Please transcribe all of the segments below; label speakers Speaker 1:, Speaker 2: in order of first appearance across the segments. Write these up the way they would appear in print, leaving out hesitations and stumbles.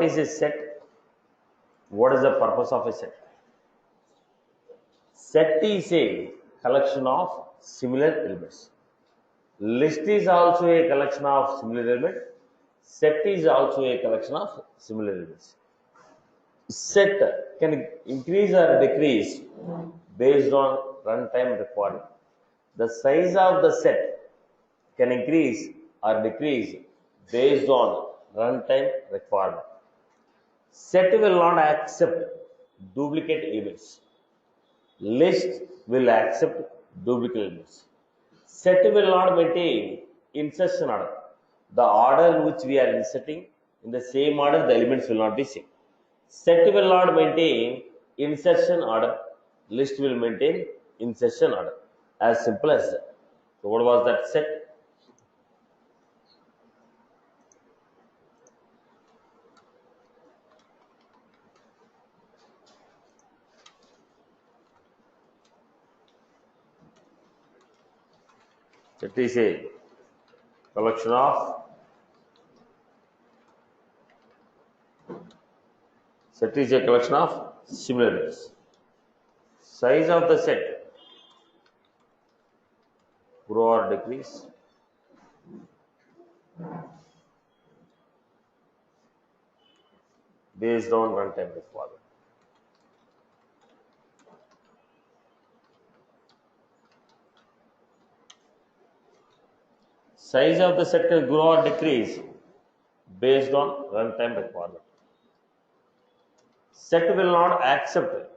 Speaker 1: is a set? What is the purpose of a set? Set is a collection of similar elements. List is also a collection of similar elements. Set is also a collection of similar elements. Set can increase or decrease based on runtime requirement. The size of the set can increase or decrease based on runtime requirement. Set will not accept duplicate elements. List will accept duplicate elements. Set will not maintain insertion order. The order in which we are inserting, in the same order the elements will not be same. Set will not maintain insertion order. List will maintain insertion order. As simple as that. So what was that set? Set is a collection of similar elements. Size of the set grow or decrease based on runtime requirement. Size of the set can grow or decrease based on runtime requirement. Set will not accept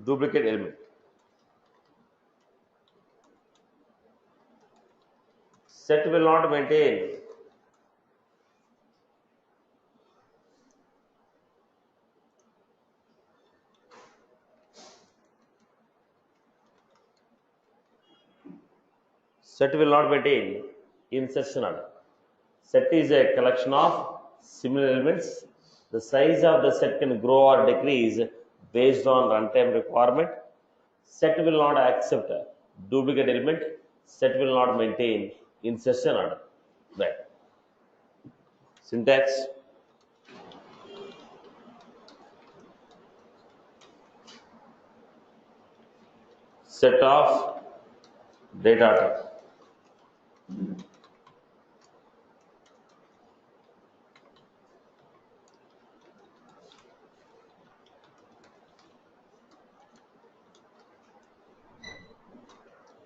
Speaker 1: duplicate element. Set will not maintain insertion order. Set is a collection of similar elements. The size of the set can grow or decrease based on runtime requirement. Set will not accept duplicate element. Set will not maintain insertion order. Right. Syntax. Set of data type.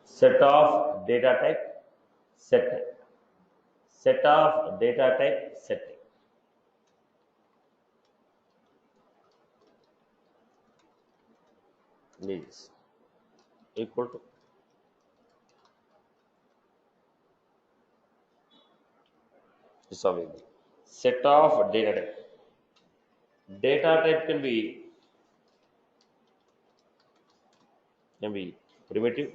Speaker 1: Set of data type, set type. Set of data type, set type. Is equal to set of data type. Data type can be primitive,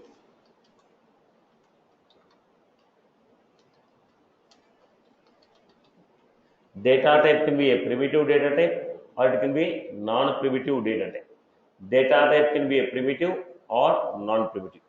Speaker 1: data type can be a primitive data type or it can be non-primitive data type. Data type can be a primitive or non-primitive.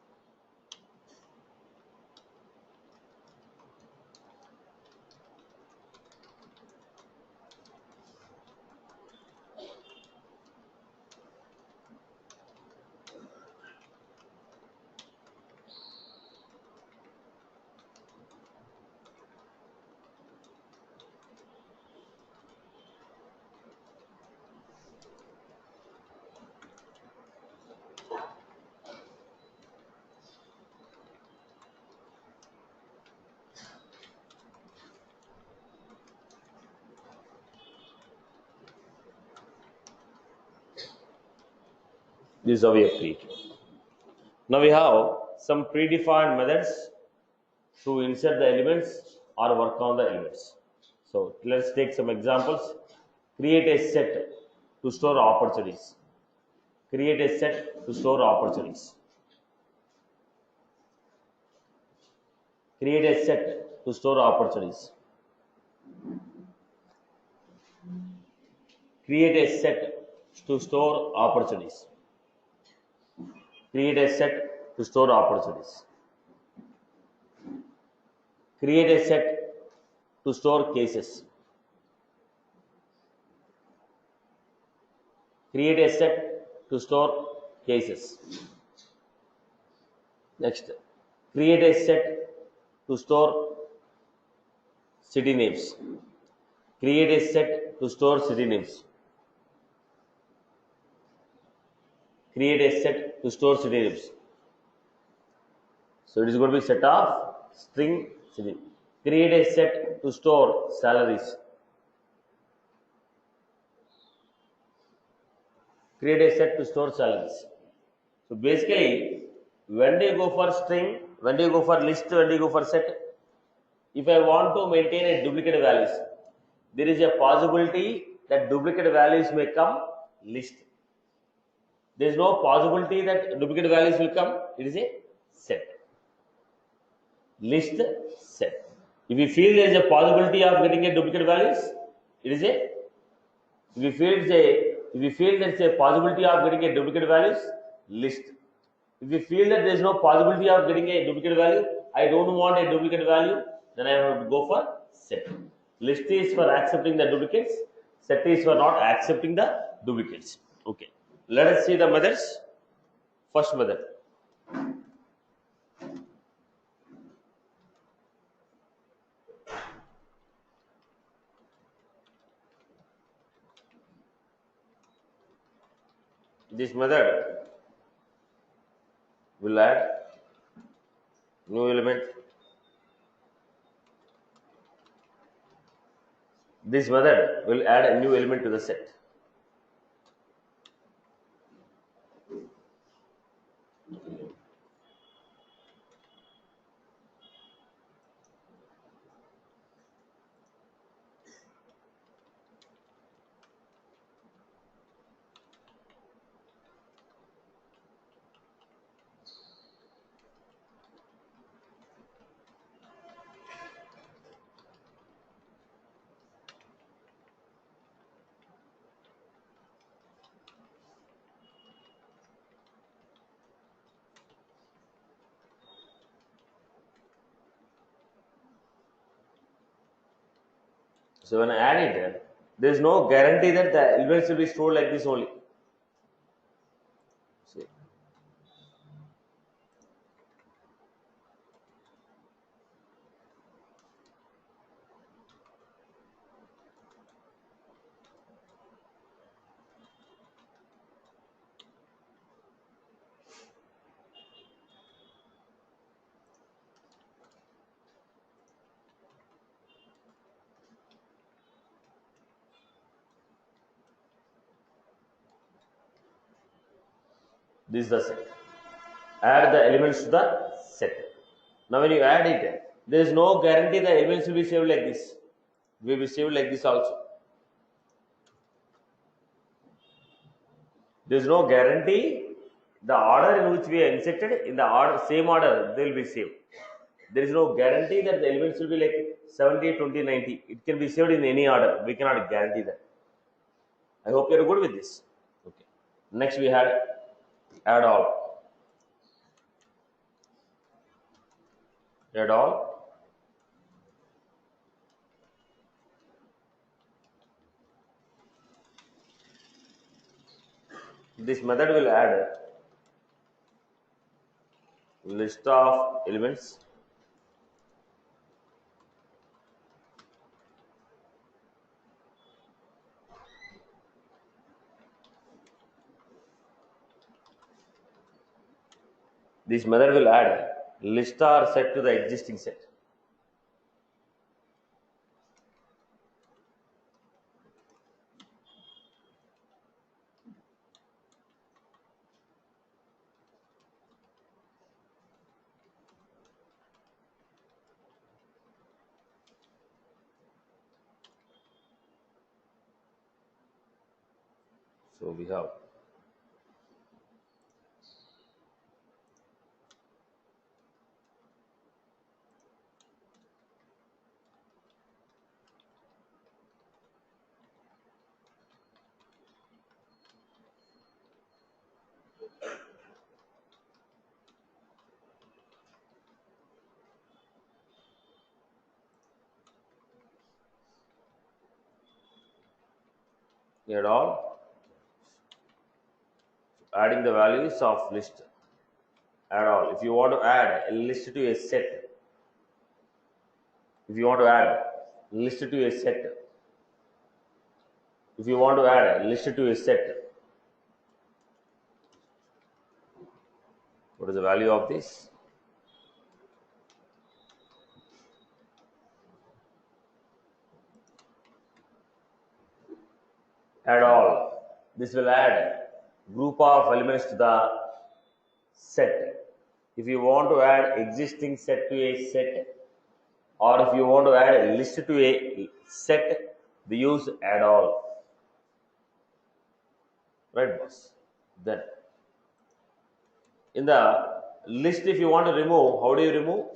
Speaker 1: This is how we have created. Now we have some predefined methods to insert the elements or work on the elements. So let's take some examples. Create a set to store opportunities. Create a set to store opportunities. Create a set to store opportunities. Create a set to store opportunities. Create a set to store opportunities. Create a set to store cases. Create a set to store cases. Next, create a set to store city names. Create a set to store city names. Create a set to store city names. So it is going to be set of string city. Create a set to store salaries. Create a set to store salaries. So basically, when do you go for string, when do you go for list, when do you go for set? If I want to maintain a duplicate values, there is a possibility that duplicate values may come list. There is no possibility that duplicate values will come. It is a set. List set. If you feel there is a possibility of getting a duplicate values, it is a. If you feel there is a possibility of getting a duplicate values, list. If you feel that there is no possibility of getting a duplicate value, I don't want a duplicate value, then I have to go for set. List is for accepting the duplicates, set is for not accepting the duplicates. Okay. Let us see the methods. First method. This method will add new element. This method will add a new element to the set. So when I add it, there is no guarantee that the elements will be stored like this only. See. This is the set. Add the elements to the set. Now when you add it, there is no guarantee the elements will be saved like this. Will be saved like this also. There is no guarantee the order in which we are inserted in the order, same order they will be saved. There is no guarantee that the elements will be like 70, 20, 90. It can be saved in any order. We cannot guarantee that. I hope you are good with this. Okay. Next we had add all. Add all. This method will add list of elements. This method will add list or set to the existing set. So we have add all, adding the values of list, add all. If you want to add a list to a set, if you want to add list to a set, if you want to add a list to a set, what is the value of this? Add all. This will add group of elements to the set. If you want to add existing set to a set, or if you want to add a list to a set, we use add all. Right, boss? Then in the list, if you want to remove, how do you remove?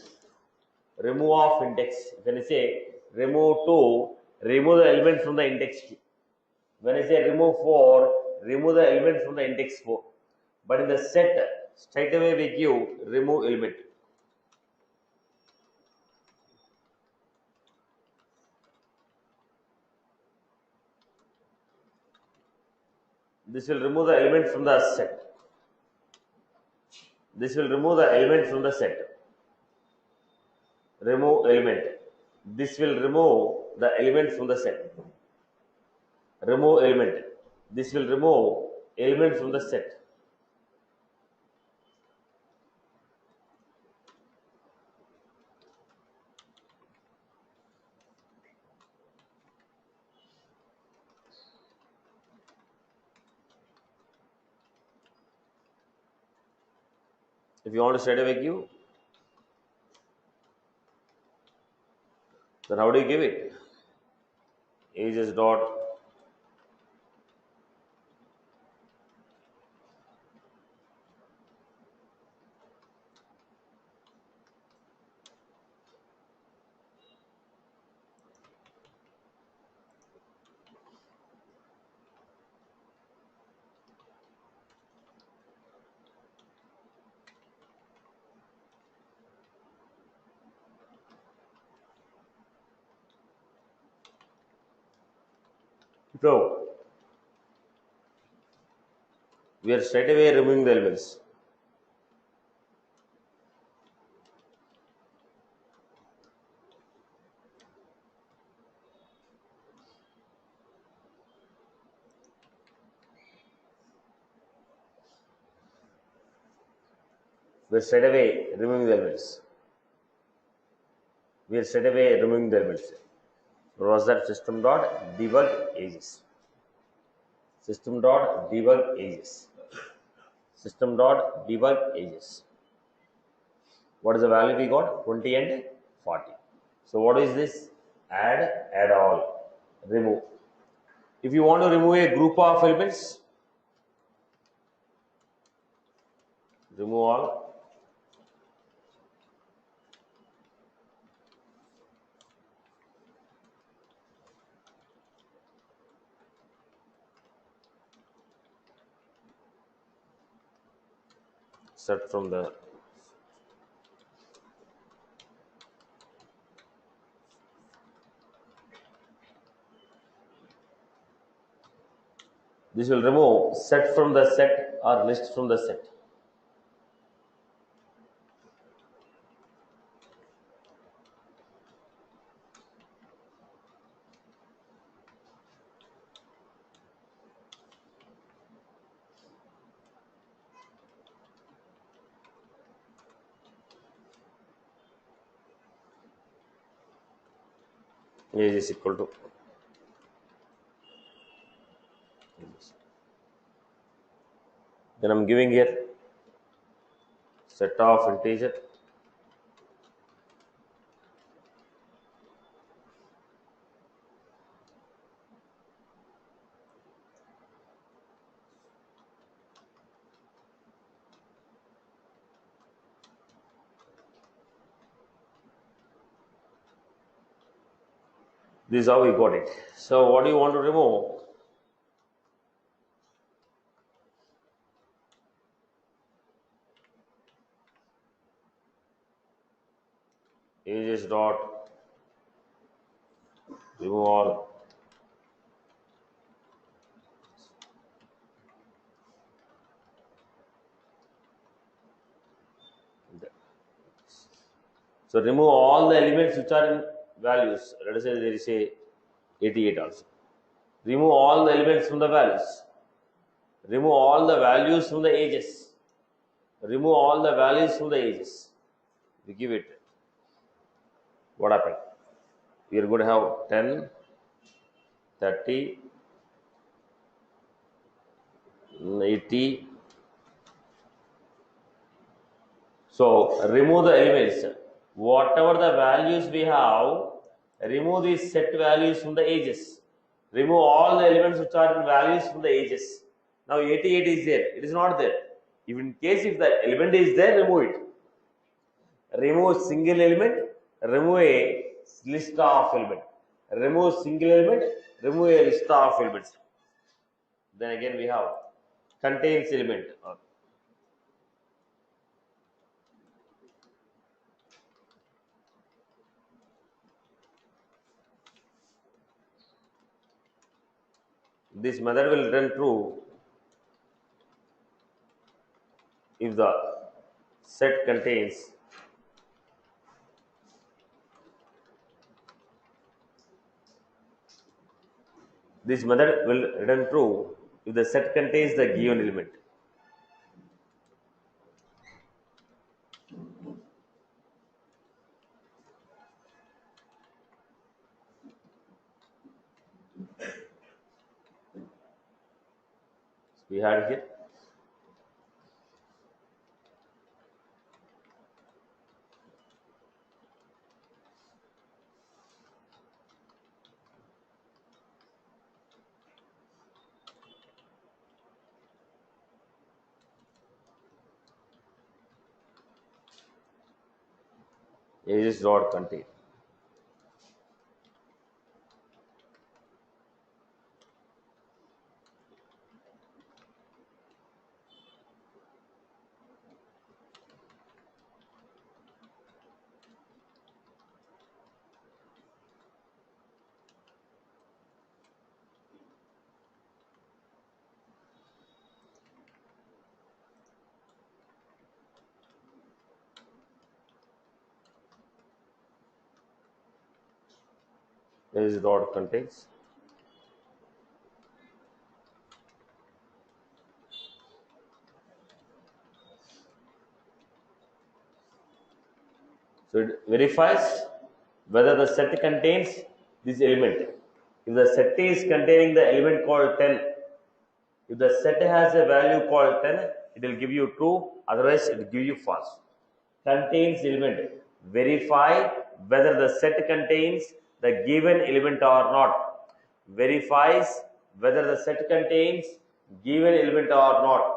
Speaker 1: Remove of index. When I say remove 2, remove the element from the index 2. When I say remove 4, remove the element from the index 4. But in the set, straight away we give remove element. This will remove the element from the set. This will remove the element from the set. Remove element. This will remove the element from the set. Remove element. This will remove element from the set. If you want to straight away give, then how do you give it? Ages dot so we are straight away removing the elements. We are straight away removing the elements. We are straight away removing the elements. What was that? System dot debug ages. System dot debug ages. System dot debug ages. What is the value we got? 20 and 40. So what is this? Add all, remove. If you want to remove a group of elements, remove all. Set from the this will remove set from the set or list from the set. Age is equal to then I'm giving here set of integer this is how we got it. So what do you want to remove? Ages dot remove all So remove all the elements which are in values. Let us say there is a 88 also. Remove all the elements from the values. Remove all the values from the ages. Remove all the values from the ages. We give it. What happened? We are going to have 10, 30, 80. So remove the elements. Whatever the values we have, remove these set values from the ages. Remove all the elements which are in values from the ages. Now 88 is there. It is not there. If in case if the element is there, remove it. Remove single element, remove a list of element. Remove single element, remove a list of elements. Then again we have contains element. This method will return true if the set contains this method will return true if the set contains the given element. We had here. Ages dot contain. Ages dot contains. So it verifies whether the set contains this element. If the set is containing the element called 10, if the set has a value called 10, it will give you true, otherwise it will give you false. Contains element. Verify whether the set contains the given element or not. Verifies whether the set contains given element or not.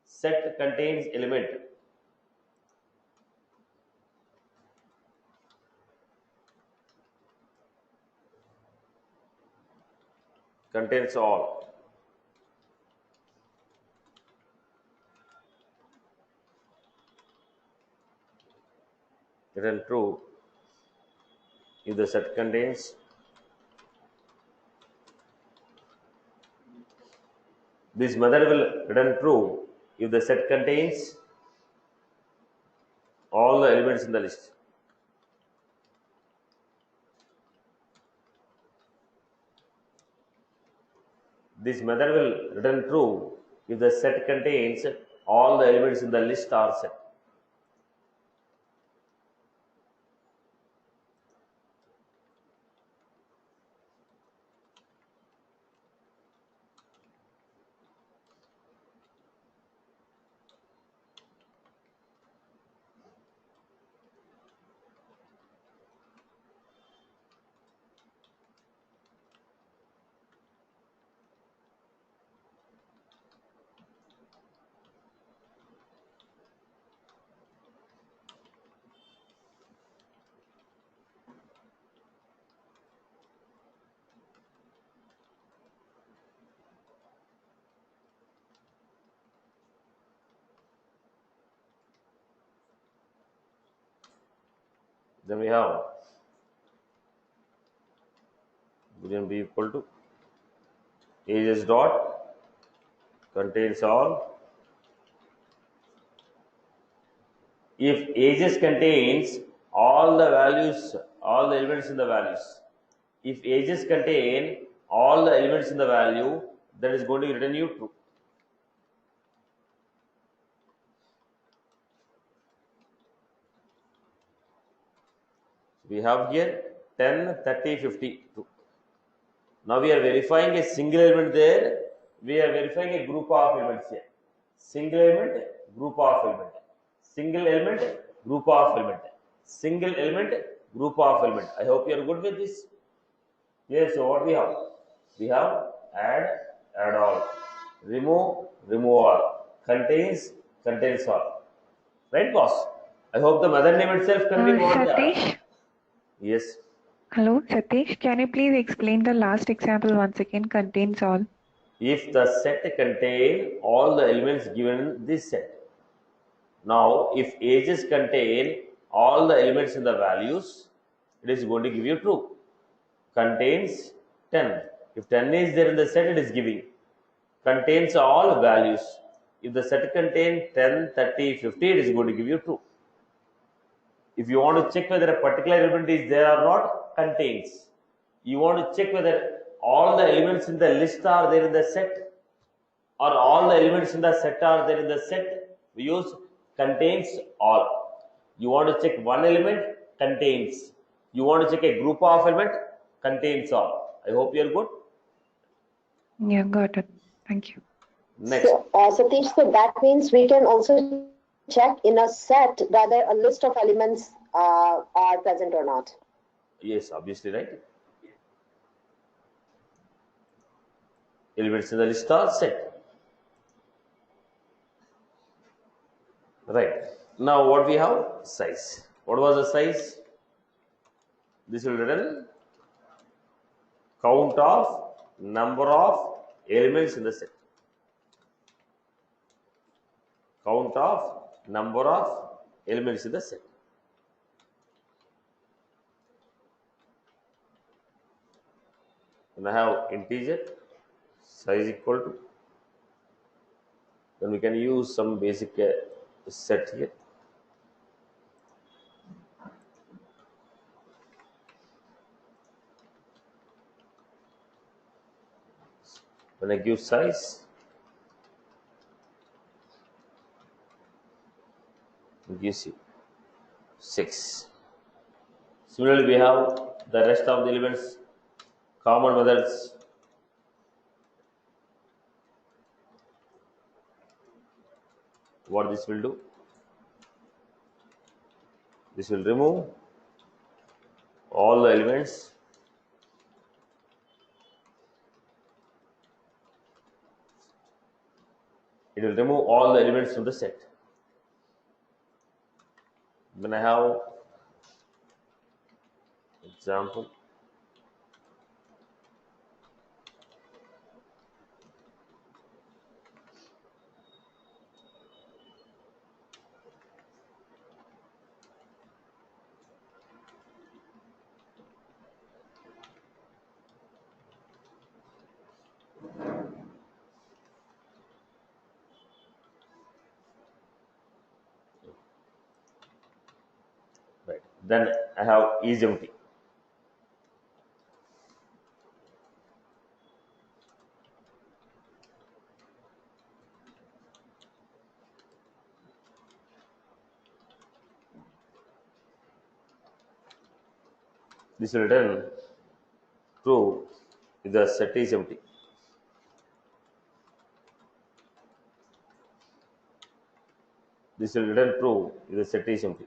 Speaker 1: Set contains element. Contains all. Return true if the set contains this method will return true if the set contains all the elements in the list. This method will return true if the set contains all the elements in the list are set. Then we have boolean b equal to ages dot contains all If ages contains all the values, all the elements in the values. If ages contain all the elements in the value, that is going to return you true. We have here 10, 30, 50. Now we are verifying a single element there. We are verifying a group of elements here. Single element, group of element. Single element, group of element. Single element, group of element. I hope you are good with this. Yes, so what we have? We have add all. Remove all. Contains all. Right, boss? I hope the mother name itself contains what we are.
Speaker 2: Satish,
Speaker 1: Yes.
Speaker 2: hello, Satish. Can you please explain the last example once again? Contains all.
Speaker 1: If the set contain all the elements given in this set. Now, if ages contain all the elements in the values, it is going to give you true. Contains 10. If 10 is there in the set, it is giving. Contains all values. If the set contains 10, 30, 50, it is going to give you true. If you want to check whether a particular element is there or not, contains. You want to check whether all the elements in the list are there in the set or all the elements in the set are there in the set. We use contains all. You want to check one element, contains. You want to check a group of element, contains all. I hope you are good.
Speaker 2: Yeah, got it. Thank you.
Speaker 1: Next.
Speaker 3: So, Satish, so that means we can also check in a set whether a list of elements are present or not.
Speaker 1: Yes, obviously, right? Elements in the list are set. Right. Now what we have? Size. What was the size? This will return count of number of elements in the set. Count of number of elements in the set. When I have integer size equal to, then we can use some basic set here. When I give size, it gives you 6. Similarly, we have the rest of the elements, common methods. What this will do? This will remove all the elements it will remove all the elements from the set. When I have example, right? Then I have is empty. This will return true if the set is empty. This will return true if the set is empty.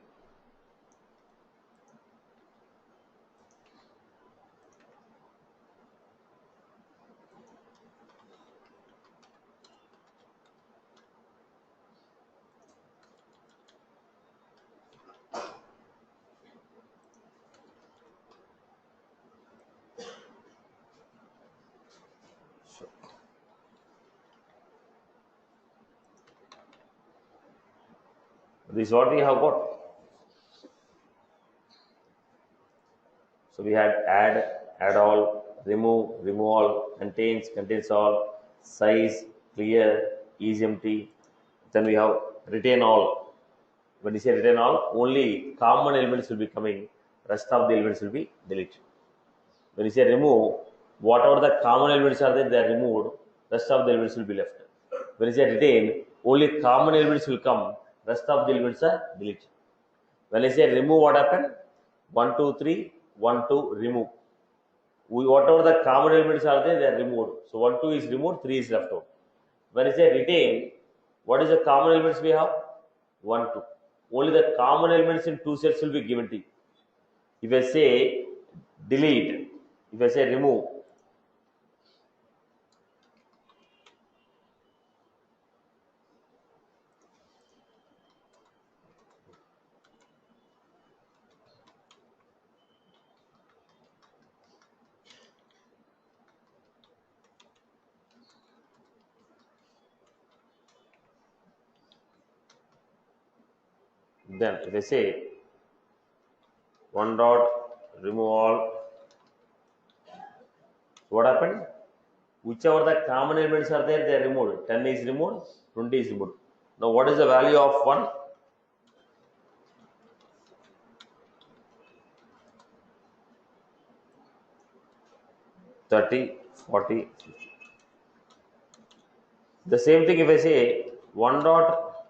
Speaker 1: This is what we have got. So we had add all, remove all, contains all, size, clear, is empty. Then we have retain all. When you say retain all, only common elements will be coming, rest of the elements will be deleted. When you say remove, whatever the common elements are there, they are removed, rest of the elements will be left. When you say retain, only common elements will come, rest of the elements are deleted. When I say remove, what happened? 1, 2, 3, 1, 2, remove. Whatever the common elements are there, they are removed. So 1, 2 is removed, 3 is left out. When I say retain, what is the common elements we have? 1, 2. Only the common elements in two sets will be given to you. If I say delete, if I say remove, then if I say 1 dot remove all, what happened? Whichever the common elements are there, they are removed. 10 is removed, 20 is removed. Now what is the value of 1? 30, 40, 50. The same thing if I say 1 dot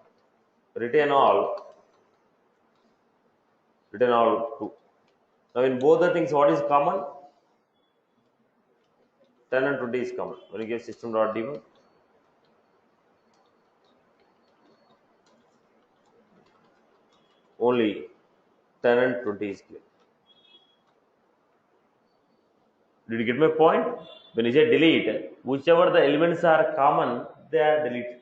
Speaker 1: retain all 2. Now in both the things, what is common? 10 and 20 is common. When you give system dot debug, only 10 and 20 is clear. Did you get my point? When you say delete, whichever the elements are common, they are deleted.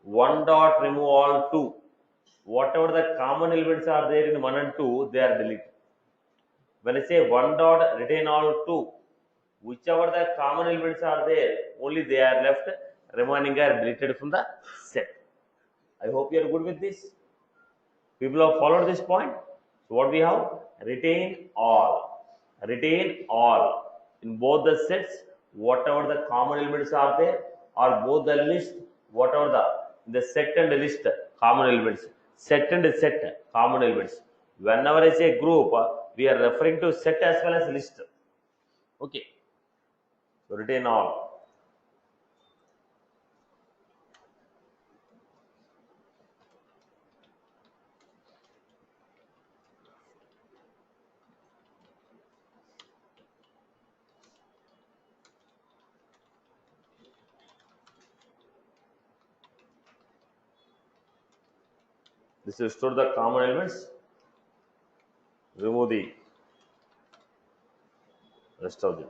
Speaker 1: 1 dot remove all 2. Whatever the common elements are there in 1 and 2, they are deleted. When I say 1 dot retain all 2, whichever the common elements are there, only they are left, remaining are deleted from the set. I hope you are good with this. People have followed this point. So what we have? Retain all. Retain all. In both the sets, whatever the common elements are there, or both the list, whatever the set and list common elements. Set and set common elements. Whenever I say group, we are referring to set as well as list. Okay. So retain all. This will store the common elements. Remove the rest of them.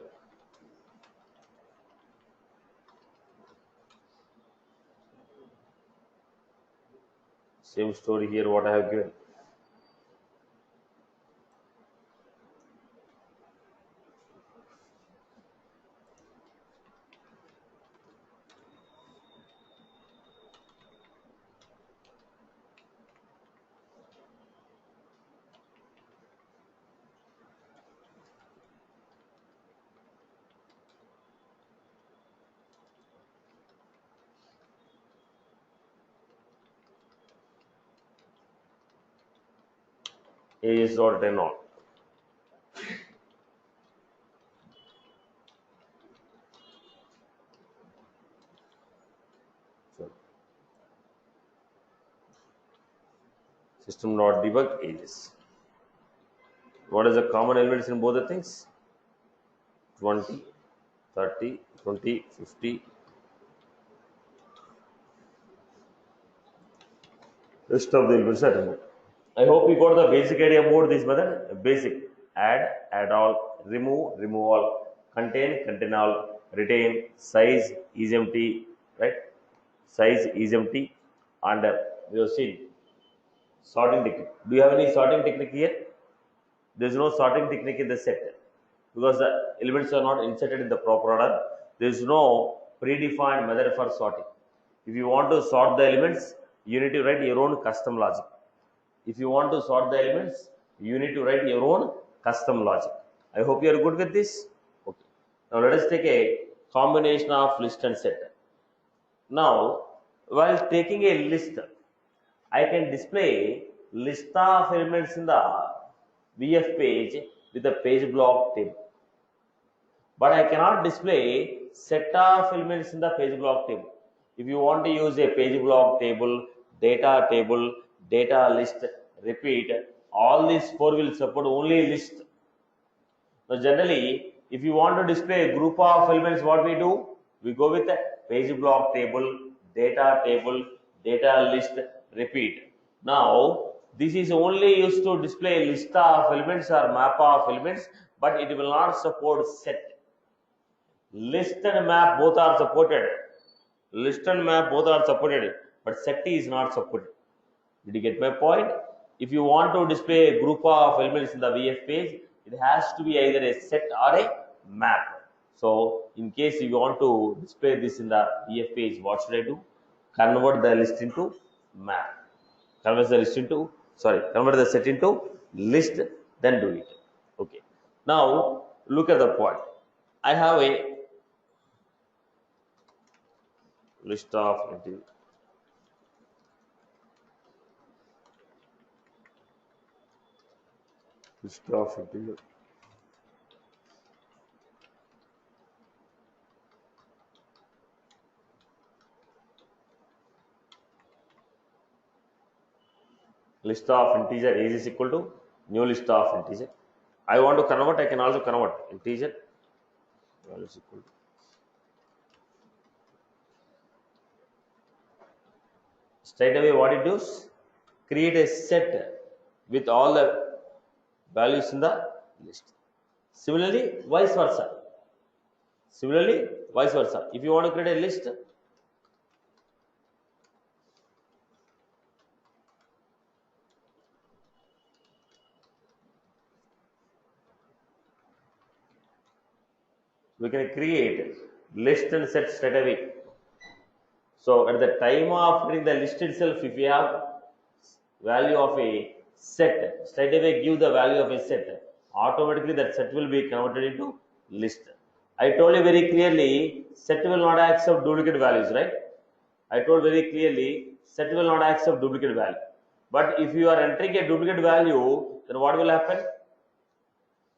Speaker 1: Same story here, what I have given. A is dot retain all. So system dot debug ages. What is the common elements in both the things? 20, 30, 20, 50. Rest of the elements are removed. I hope you got the basic idea about this method. Basic: add all, remove all, contain all, retain, size is empty, right? Size is empty, and we have seen sorting technique. Do you have any sorting technique here? There is no sorting technique in the set because the elements are not inserted in the proper order. There is no predefined method for sorting. If you want to sort the elements, you need to write your own custom logic. If you want to sort the elements, you need to write your own custom logic. I hope you are good with this. Okay. Now let us take a combination of list and set. Now, while taking a list, I can display list of elements in the VF page with a page block table. But I cannot display set of elements in the page block table. If you want to use a page block table, data list, repeat, all these four will support only list. Now generally, if you want to display a group of elements, what we do? We go with a page block table, data list, repeat. Now, this is only used to display list of elements or map of elements, but it will not support set. List and map both are supported. List and map both are supported, but set is not supported. Did you get my point? If you want to display a group of elements in the VF page, it has to be either a set or a map. So, in case if you want to display this in the VF page, what should I do? Convert the list into map. Convert the set into list, then do it. Okay. Now, look at the point. I have a list of integer. List of integer. List of integer age is equal to new list of integer. I want to convert, I can also convert integer value is equal to. Straight away what it does? Create a set with all the values in the list. Similarly, vice versa. If you want to create a list, we can create list and set straight away. So at the time of creating the list itself, if we have value of a set, straight away give the value of a set. Automatically that set will be converted into list. I told you very clearly, set will not accept duplicate values, right? I told very clearly, set will not accept duplicate value. But if you are entering a duplicate value, then what will happen?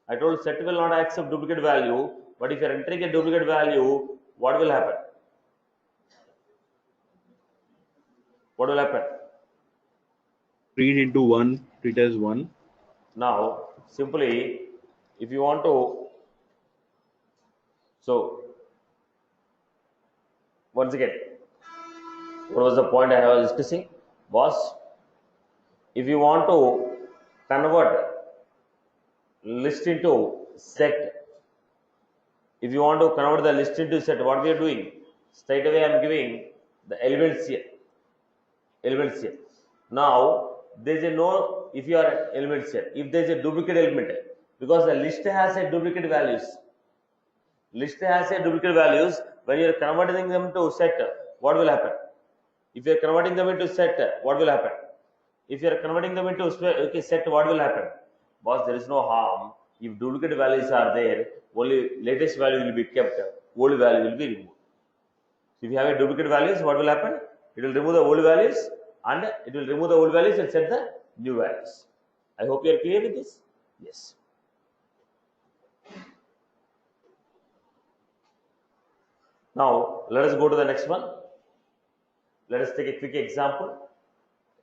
Speaker 1: I told set will not accept duplicate value, but if you are entering a duplicate value, what will happen? What will happen?
Speaker 4: Read into 1, treat as 1.
Speaker 1: Now, simply, if you want to, so once again, what was the point I was discussing? Was if you want to convert list into set, if you want to convert the list into set, what we are doing? Straight away, I am giving the elements here. Now, there is a no if you are elements here. If there is a duplicate element, because the list has a duplicate values. When you are converting them to set, what will happen? If you are converting them into set, what will happen? If you are converting them into set, what will happen? Boss, there is no harm. If duplicate values are there, only latest value will be kept, old value will be removed. If you have a duplicate values, what will happen? It will remove the old values and set the new values. I hope you are clear with this. Yes. Now, let us go to the next one. Let us take a quick example.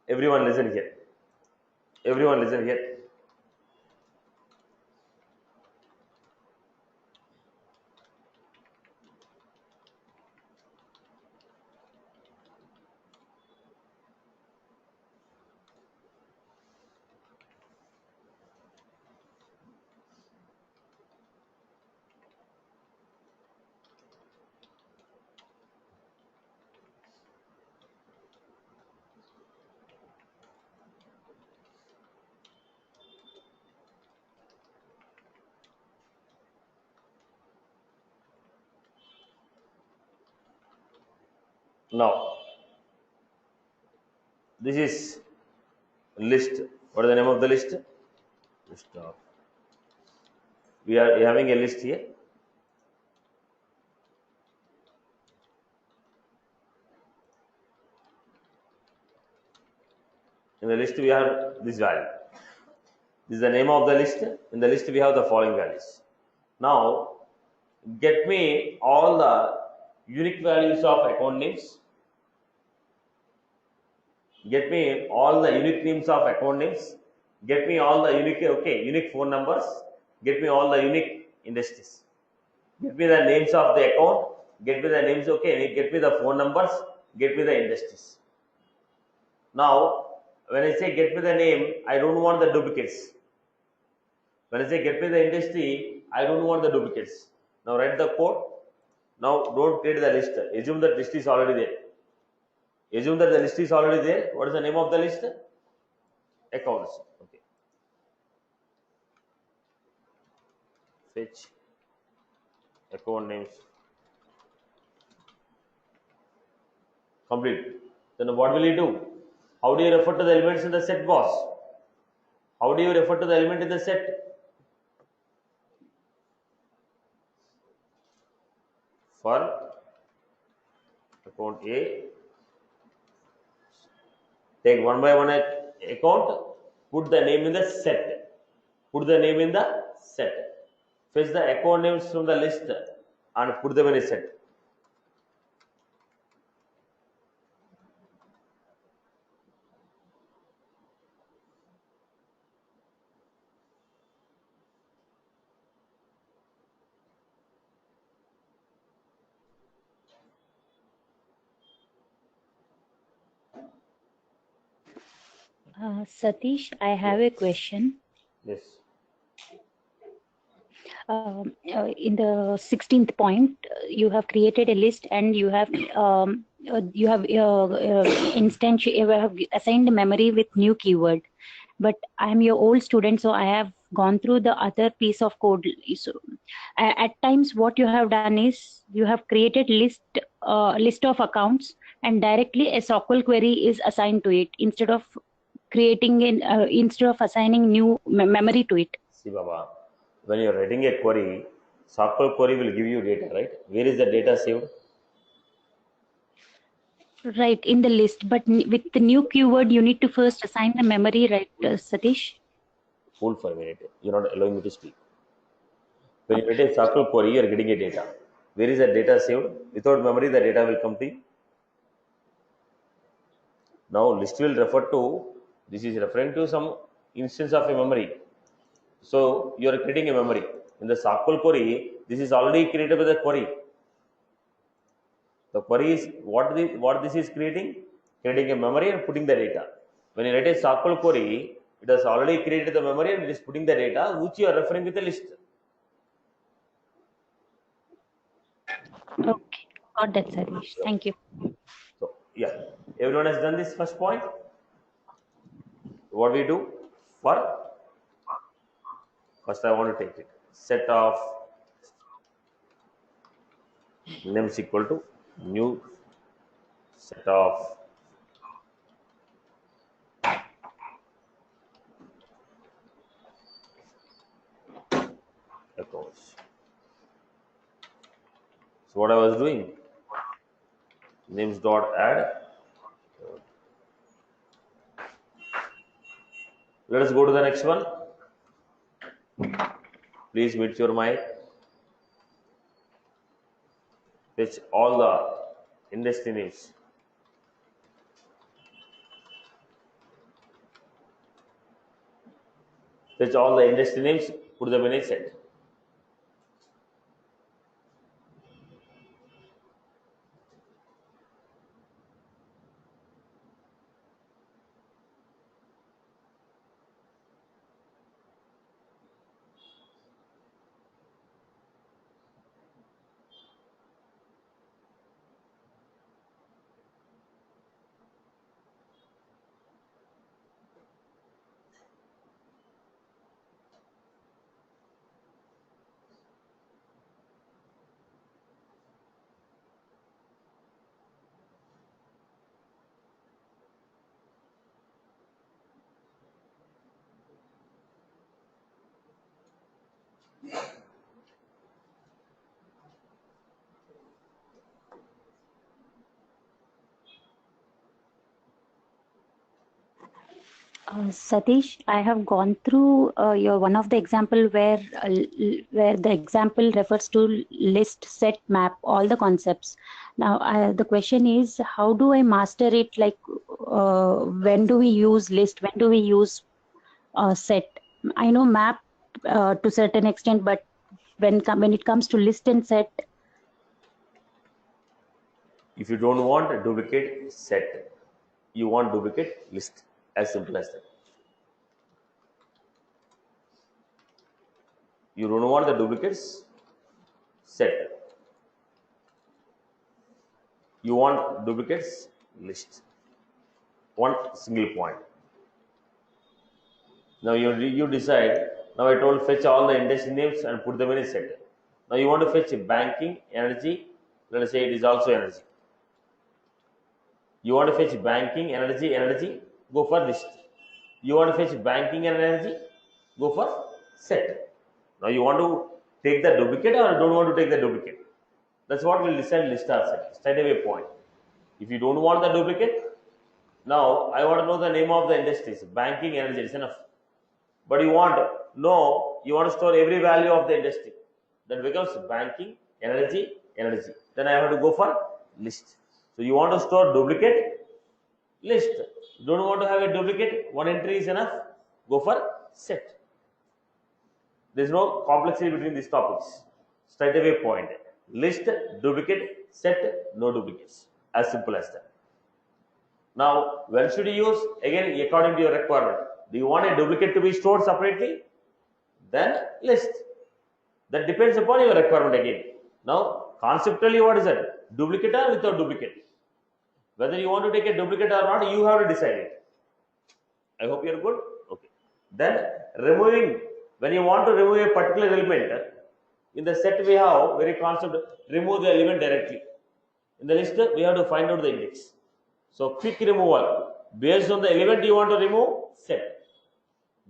Speaker 1: Everyone listen here. Now, this is list. What is the name of the list? List of. We are having a list here. In the list we have this value. This is the name of the list. In the list we have the following values. Now get me all the unique values of account names. Get me all the unique names of account names. Get me all the unique phone numbers. Get me all the unique industries. Get me the names of the account. Get me the names. Get me the phone numbers. Get me the industries. Now, when I say get me the name, I don't want the duplicates. When I say get me the industry, I don't want the duplicates. Now write the code. Now don't create the list. Assume that list is already there. Assume that the list is already there. What is the name of the list? Accounts. Okay. Fetch account names. Complete. Then what will you do? How do you refer to the elements in the set, boss? How do you refer to the element in the set? For account A, take one by one account, put the name in the set. Put the name in the set. Fetch the account names from the list and put them in a set.
Speaker 5: Satish, I have a question.
Speaker 1: Yes.
Speaker 5: In the 16th point, you have created a list and you have assigned memory with new keyword. But I am your old student, so I have gone through the other piece of code. So, at times, what you have done is you have created list of accounts, and directly a SQL query is assigned to it instead of assigning new memory to it.
Speaker 1: See, Baba, when you're writing a query, SQL query will give you data, right? Where is the data saved?
Speaker 5: Right, in the list, but with the new keyword, you need to first assign the memory, right, Satish?
Speaker 1: Hold for a minute. You're not allowing me to speak. When you write a SQL query, you're getting a data. Where is the data saved? Without memory, the data will come to you. Now, list will refer to, this is referring to some instance of a memory. So, you are creating a memory. In the SQL query, this is already created with a query. The query is what this is creating a memory and putting the data. When you write a SQL query, it has already created the memory and it is putting the data which you are referring with the list.
Speaker 5: Okay, got that, Satish. Thank you.
Speaker 1: So yeah, everyone has done this first point. What we do for first, I want to take it set of names equal to new set of accounts. So what I was doing, names dot add. Let us go to the next one. Please mute your mic. Fetch all the industry names. Fetch all the industry names, put them in a set.
Speaker 5: Satish, I have gone through your one of the example where the example refers to list, set, map, all the concepts. Now, the question is, how do I master it? Like, when do we use list? When do we use set? I know map to certain extent, but when it comes to list and set,
Speaker 1: If you don't want a duplicate set, you want duplicate list. As simple as that. You don't want the duplicates set. You want duplicates list. One single point. Now you decide. Now I told fetch all the industry names and put them in a set. Now you want to fetch banking, energy. Let us say it is also energy. You want to fetch banking, energy, go for list. You want to fetch banking and energy, go for set. Now you want to take the duplicate or don't want to take the duplicate. That's what will decide list or set. Straight away point. If you don't want the duplicate, now I want to know the name of the industries. Banking, energy is enough. But you want to store every value of the industry. That becomes banking, energy. Then I have to go for list. So you want to store duplicate list. You don't want to have a duplicate, one entry is enough, go for set. There is no complexity between these topics. Straight away point. List, duplicate, set, no duplicates. As simple as that. Now, when should you use? Again, according to your requirement. Do you want a duplicate to be stored separately? Then list. That depends upon your requirement again. Now, conceptually, what is that? Duplicate or without duplicate? Whether you want to take a duplicate or not, you have to decide it. I hope you are good. Okay. Then removing. When you want to remove a particular element, in the set we have very concept, remove the element directly. In the list, we have to find out the index. So quick removal. Based on the element you want to remove, set.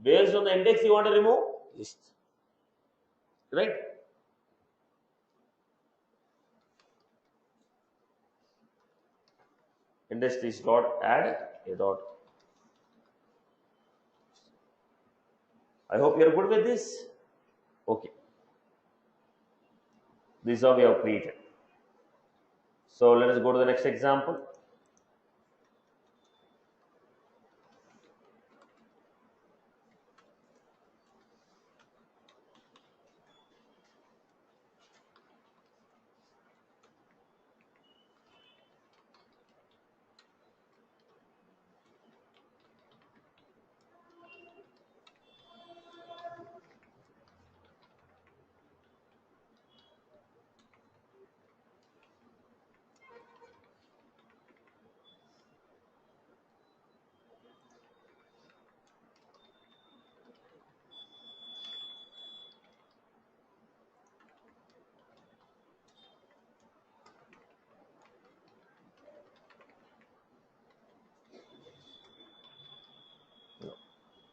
Speaker 1: Based on the index you want to remove, list. Right? Industries dot add a dot. I hope you are good with this. Okay. This is how we have created. So let us go to the next example.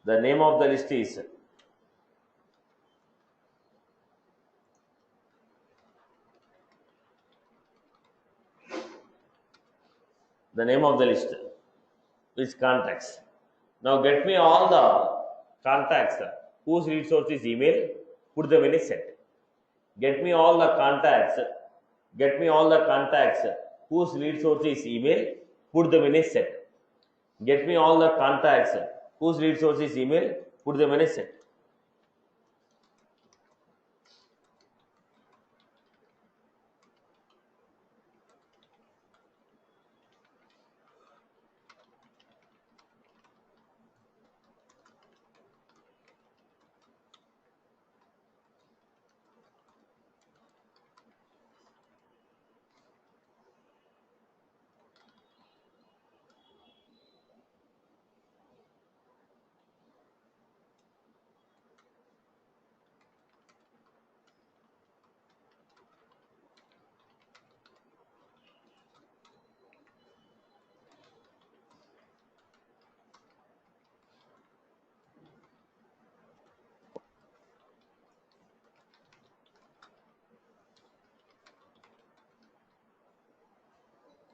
Speaker 1: The name of the list is the name of the list is contacts. Now get me all the contacts whose read source is email, put them in a set. Get me all the contacts. Get me all the contacts whose lead source is email, put them in a set. Get me all the contacts whose lead source is email, put them in a set.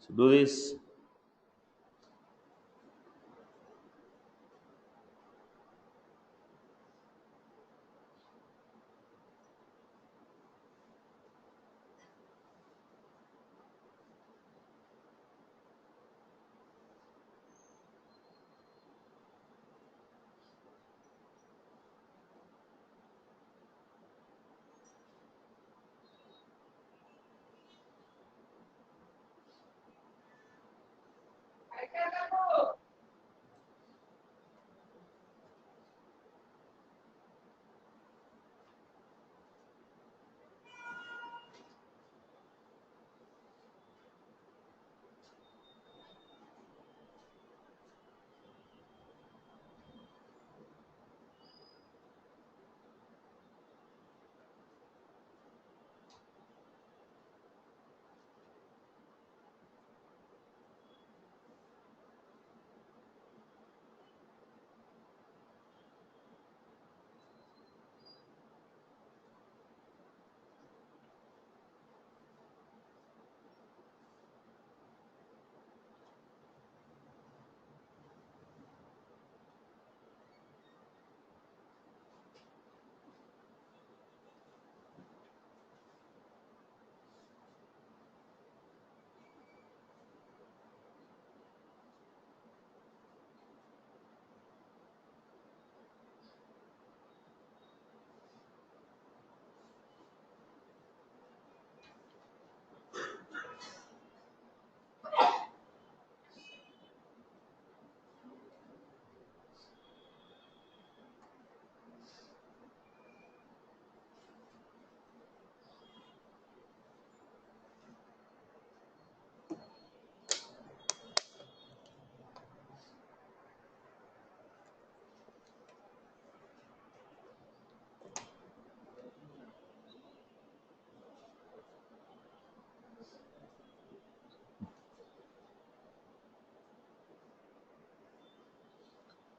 Speaker 1: So do this.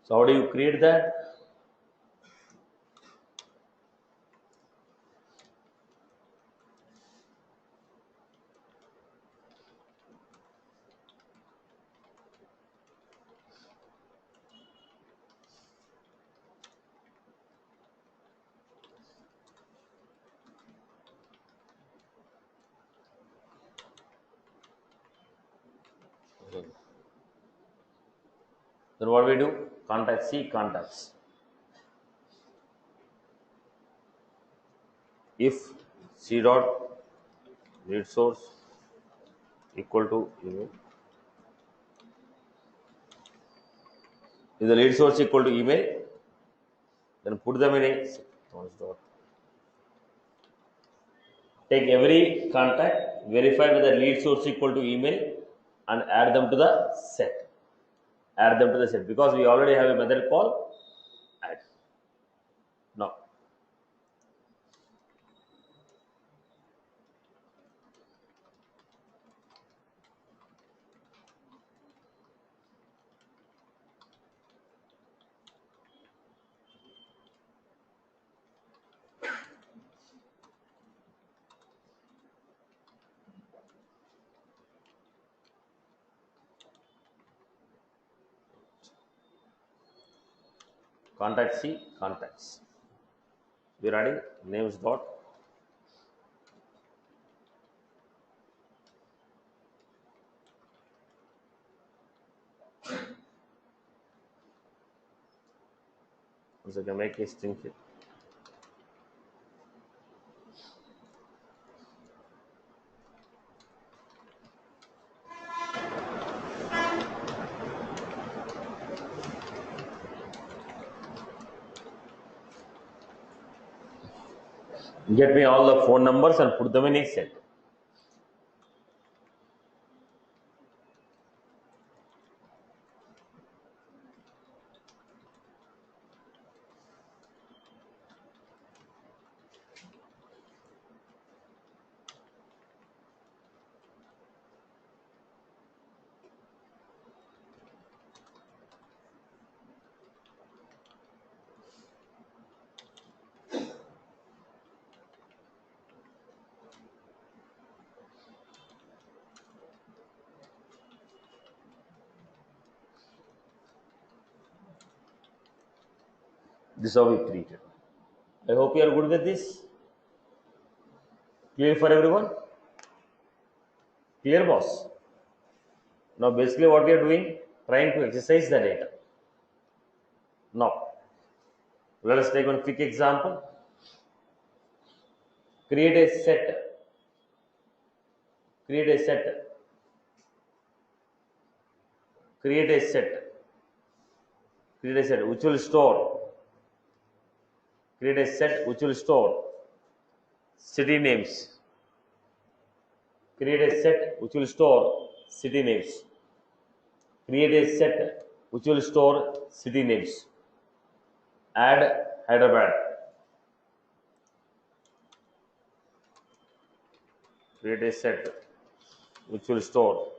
Speaker 1: So how do you create that? Then what we do? Contact C contacts. If C dot lead source equal to email, if the lead source equal to email, then put them in a sequence dot. Take every contact, verify whether lead source equal to email, and add them to the set. Add them to the set because we already have a method called add. Now, contact C contacts. We are adding names dot. So I can make a string here. Get me all the phone numbers and put them in a set. This is how we create it. I hope you are good with this. Clear for everyone? Clear, boss? Now, basically, what we are doing, trying to exercise the data. Now, let us take one quick example. Create a set. Create a set. Create a set. Create a set which will store. Create a set which will store city names. Create a set which will store city names. Create a set which will store city names. Add Hyderabad. Create a set which will store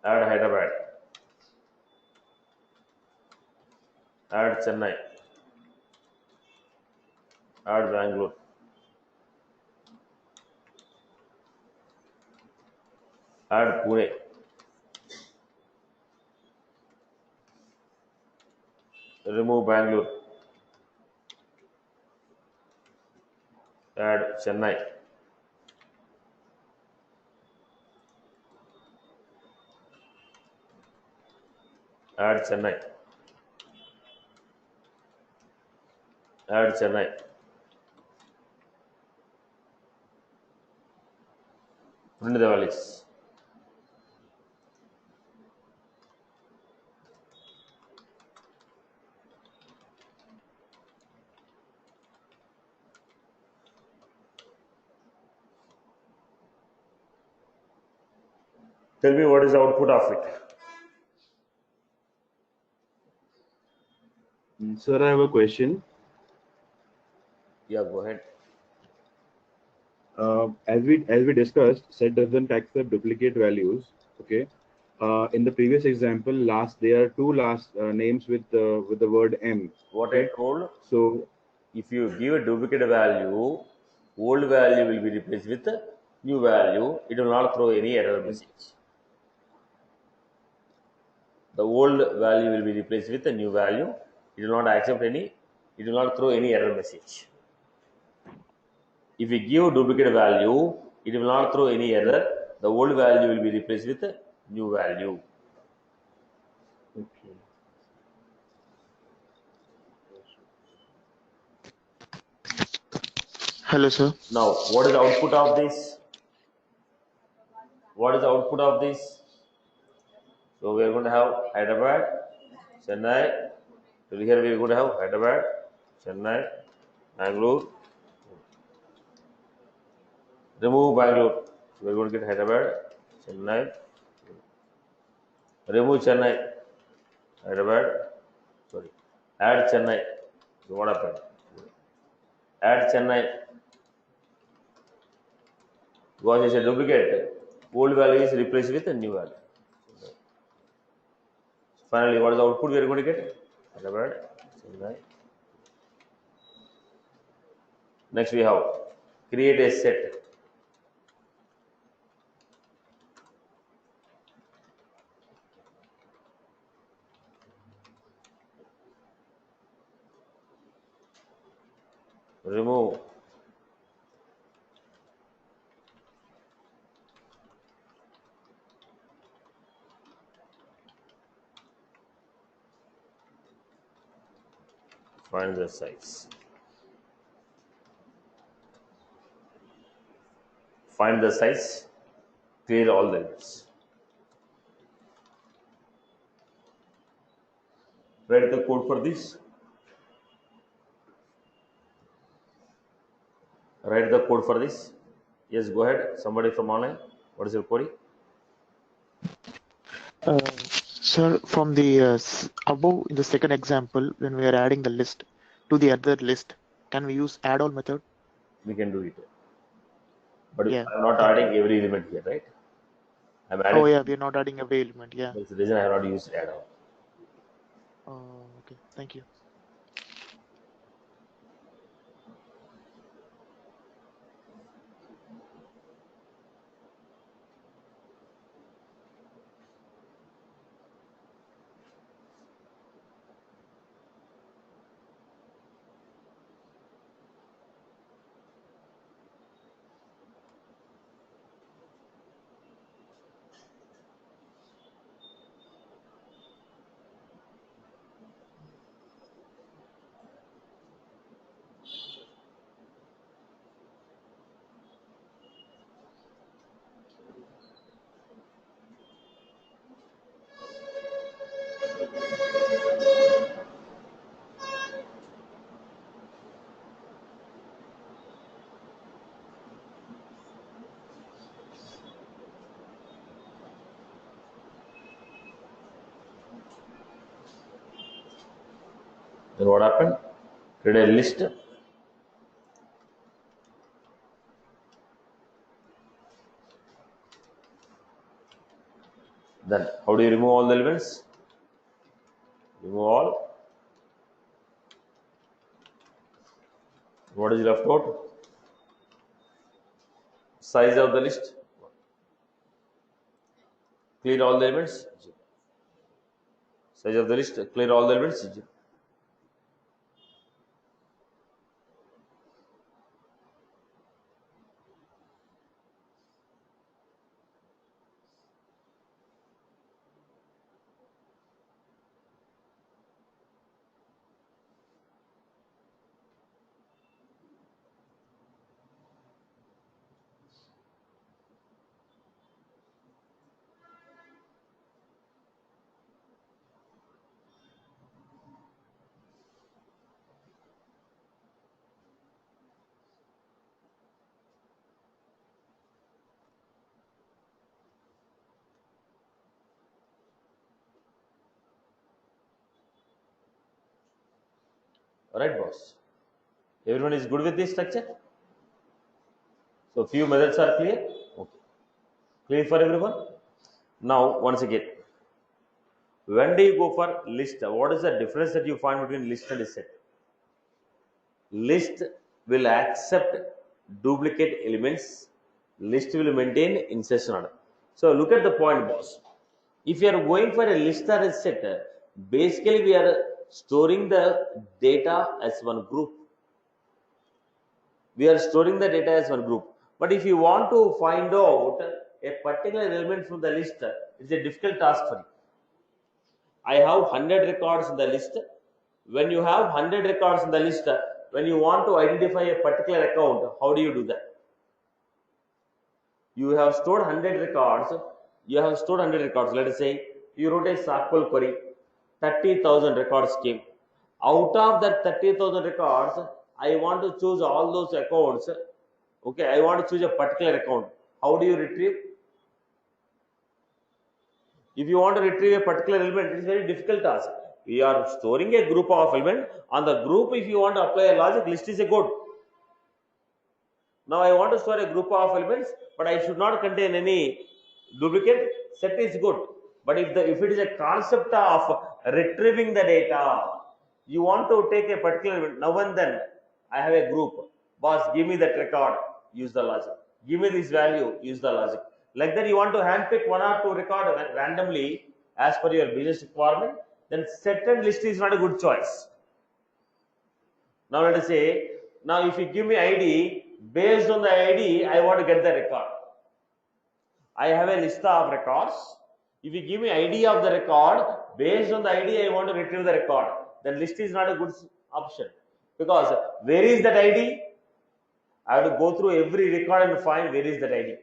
Speaker 1: add Hyderabad. Add Chennai. Add Bangalore. Add Pune. Remove Bangalore. Add Chennai. Add Chennai. Add Chennai. Print the values. Tell me what is the output of it.
Speaker 4: Sir, I have a question.
Speaker 1: Yeah, go ahead.
Speaker 4: As we discussed, set doesn't accept duplicate values. Okay. In the previous example, there are two last names with the word M.
Speaker 1: What
Speaker 4: Okay.
Speaker 1: I told,
Speaker 4: So
Speaker 1: if you give a duplicate value, old value will be replaced with a new value. It will not throw any error message. The old value will be replaced with a new value. It will not accept any, it will not throw any error message. If we give duplicate value, it will not throw any error. The old value will be replaced with a new value.
Speaker 4: okay.
Speaker 6: Hello, sir.
Speaker 1: Now, what is the output of this? What is the output of this? So we are going to have Hyderabad, Chennai. So here we are going to have Hyderabad, Chennai, Bangalore. Remove Bangalore. So we are going to get Hyderabad, Chennai. Remove Chennai, Hyderabad. Sorry. Add Chennai. So what happened? Add Chennai. Because it's a duplicate. Old value is replaced with a new value. Finally, what is the output we are going to get? Hyderabad, Chennai. Next we have create a set. Remove find the size. Find the size, clear all the limits. Write the code for this. Write the code for this. Yes, go ahead. Somebody from online. What is your query?
Speaker 6: Sir, from the above in the second example, when we are adding the list to the other list, can we use add all method?
Speaker 1: We can do it. But
Speaker 6: Yeah.
Speaker 1: I'm not adding every element here, right? I'm adding.
Speaker 6: Oh yeah, we are not adding every element. Yeah.
Speaker 1: That's the reason I have not used add all.
Speaker 6: Okay. Thank you.
Speaker 1: Then what happened? Create a list. Then how do you remove all the elements? Remove all. What is left out? Size of the list. Clear all the elements. Size of the list. Clear all the elements. Alright, boss. Everyone is good with this structure? So few methods are clear? Okay. Clear for everyone? Now, once again, when do you go for list? What is the difference that you find between list and set? List will accept duplicate elements. List will maintain insertion order. So look at the point, boss. If you are going for a list or a set, basically we are storing the data as one group. We are storing the data as one group. But if you want to find out a particular element from the list, it's a difficult task for you. I have 100 records in the list. When you have 100 records in the list, when you want to identify a particular account, how do you do that? You have stored 100 records. Let us say you wrote a SQL query. 30,000 records came. Out of that 30,000 records, I want to choose all those accounts. Okay, I want to choose a particular account. How do you retrieve? If you want to retrieve a particular element, it is very difficult task. We are storing a group of elements. On the group, if you want to apply a logic, list is a good. Now I want to store a group of elements, but I should not contain any duplicate. Set is good. But if it is a concept of retrieving the data, you want to take a particular element. Now and then, I have a group. Boss, give me that record. Use the logic. Give me this value. Use the logic. Like that, you want to handpick one or two records randomly as per your business requirement. Then set and list is not a good choice. Now let us say, now if you give me ID, based on the ID, I want to get the record. I have a list of records. If you give me ID of the record, based on the ID, I want to retrieve the record. Then list is not a good option. Because where is that ID? I have to go through every record and find where is that ID.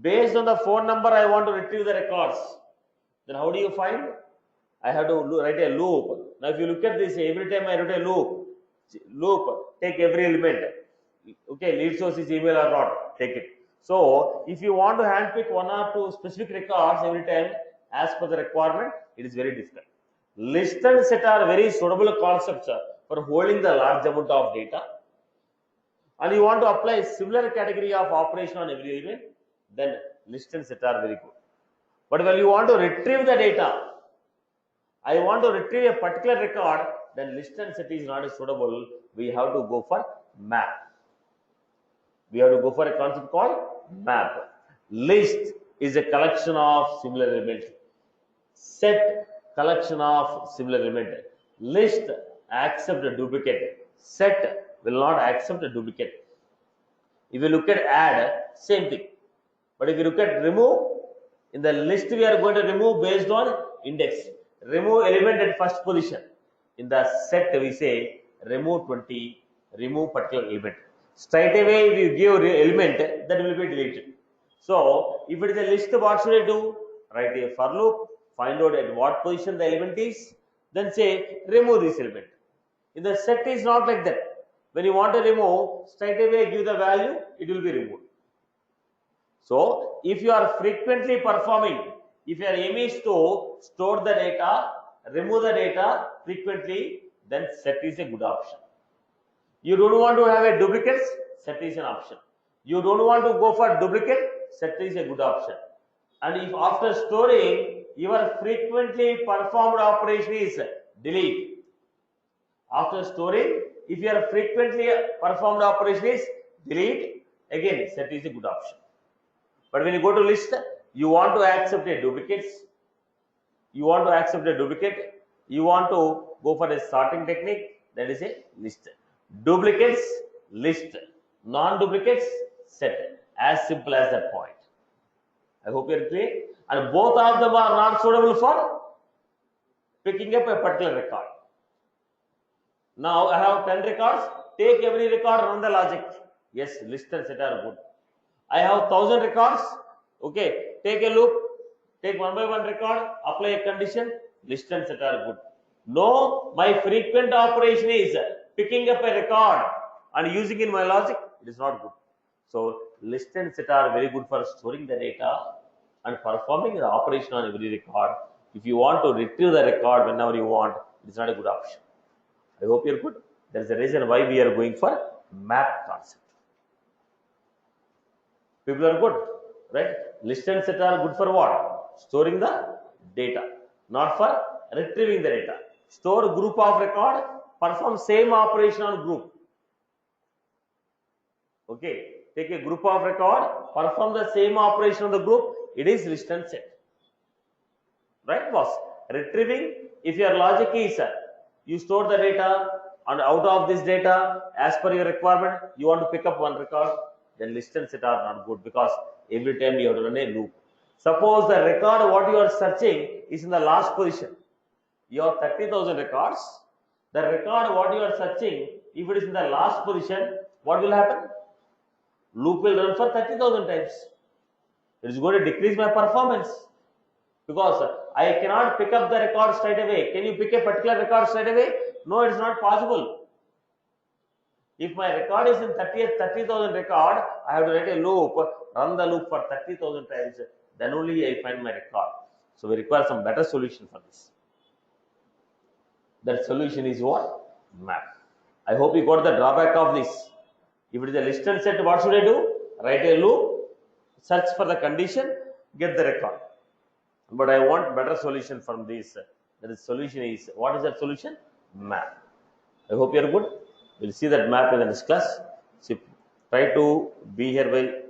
Speaker 1: Based on the phone number, I want to retrieve the records. Then how do you find? I have to write a loop. Now if you look at this, every time I write a loop, take every element. Okay, lead source is email or not, take it. So if you want to handpick one or two specific records every time as per the requirement, it is very difficult. List and set are very suitable concepts for holding the large amount of data. And you want to apply a similar category of operation on every event, then list and set are very good. But when you want to retrieve the data, I want to retrieve a particular record, then list and set is not suitable. We have to go for map. We have to go for a concept called map. List is a collection of similar elements. Set, collection of similar elements. List accept a duplicate. Set will not accept a duplicate. If you look at add, same thing. But if you look at remove, in the list we are going to remove based on index. Remove element at first position. In the set we say remove 20, remove particular element. Straight away if you give element, that will be deleted. So if it is a list, what should I do? Write a for loop, find out at what position the element is, then say remove this element. In the set is not like that. When you want to remove, straight away give the value, it will be removed. So if you are frequently performing, if your aim is to store the data, remove the data frequently, then set is a good option. You don't want to have a duplicate, set is an option. You don't want to go for duplicate, set is a good option. And if after storing, your frequently performed operation is delete. After storing, if your frequently performed operation is delete, again set is a good option. But when you go to list, you want to accept a duplicates. You want to accept a duplicate. You want to go for a sorting technique, that is a list. Duplicates, list. Non-duplicates, set. As simple as that point. I hope you are clear. And both of them are not suitable for picking up a particular record. Now I have 10 records. Take every record, run the logic. Yes, list and set are good. I have 1000 records. Okay, take a loop. Take one by one record. Apply a condition. List and set are good. No, my frequent operation is picking up a record and using in my logic. It is not good. So list and set are very good for storing the data and performing the operation on every record. If you want to retrieve the record whenever you want, it is not a good option. I hope you are good. There is a reason why we are going for map concept. People are good, right? List and set are good for what? storing the data, not for retrieving the data. Store group of record, perform same operation on group. Okay, take a group of record, perform the same operation on the group. It is list and set. Right, boss? Retrieving, if your logic is you store the data and out of this data, as per your requirement, you want to pick up one record, then list and set are not good because every time you have to run a loop. Suppose the record what you are searching is in the last position. You have 30,000 records. The record what you are searching, if it is in the last position, what will happen? Loop will run for 30,000 times. It is going to decrease my performance because I cannot pick up the record straight away. Can you pick a particular record straight away? No, it is not possible. If my record is in 30,000 record, I have to write a loop, run the loop for 30,000 times, then only I find my record. So we require some better solution for this. That solution is what? Map. I hope you got the drawback of this. If it is a list and set, what should I do? Write a loop, search for the condition, get the record. But I want better solution from this. The solution is, what is that solution? Map. I hope you are good. We'll see that map in the next class. So try to be here by